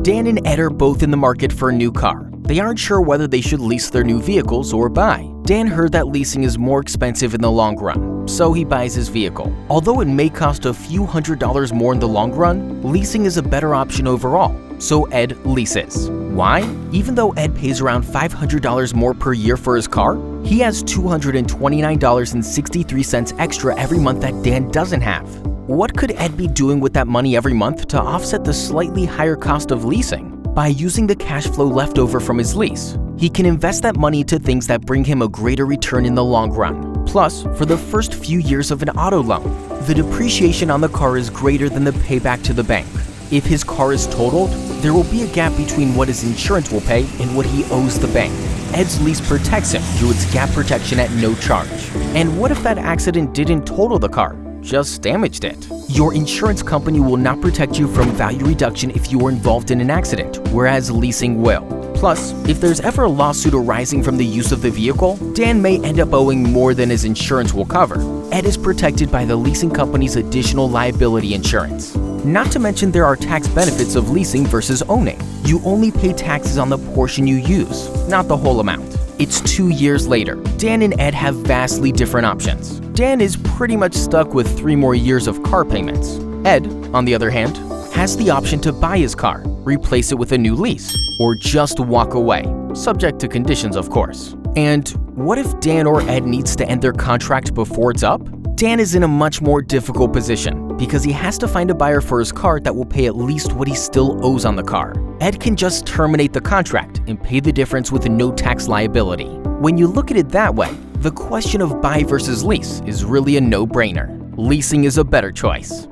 Dan and Ed are both in the market for a new car. They aren't sure whether they should lease their new vehicles or buy. Dan heard that leasing is more expensive in the long run, so he buys his vehicle. Although it may cost a few $100s more in the long run, leasing is a better option overall, so Ed leases. Why? Even though Ed pays around $500 more per year for his car, he has $229.63 extra every month that Dan doesn't have. What could Ed be doing with that money every month to offset the slightly higher cost of leasing? By using the cash flow left over from his lease, he can invest that money into things that bring him a greater return in the long run. Plus, for the first few years of an auto loan, the depreciation on the car is greater than the payback to the bank. If his car is totaled, there will be a gap between what his insurance will pay and what he owes the bank. Ed's lease protects him through its gap protection at no charge. And what if that accident didn't total the car, just damaged it? Your insurance company will not protect you from value reduction if you were involved in an accident, whereas leasing will. Plus, if there's ever a lawsuit arising from the use of the vehicle, Dan may end up owing more than his insurance will cover. Ed is protected by the leasing company's additional liability insurance. Not to mention there are tax benefits of leasing versus owning. You only pay taxes on the portion you use, not the whole amount. It's 2 years later. Dan and Ed have vastly different options. Dan is pretty much stuck with 3 more years of car payments. Ed, on the other hand, has the option to buy his car, replace it with a new lease, or just walk away, subject to conditions of course. And what if Dan or Ed needs to end their contract before it's up? Dan is in a much more difficult position because he has to find a buyer for his car that will pay at least what he still owes on the car. Ed can just terminate the contract and pay the difference with no tax liability. When you look at it that way, the question of buy versus lease is really a no-brainer. Leasing is a better choice.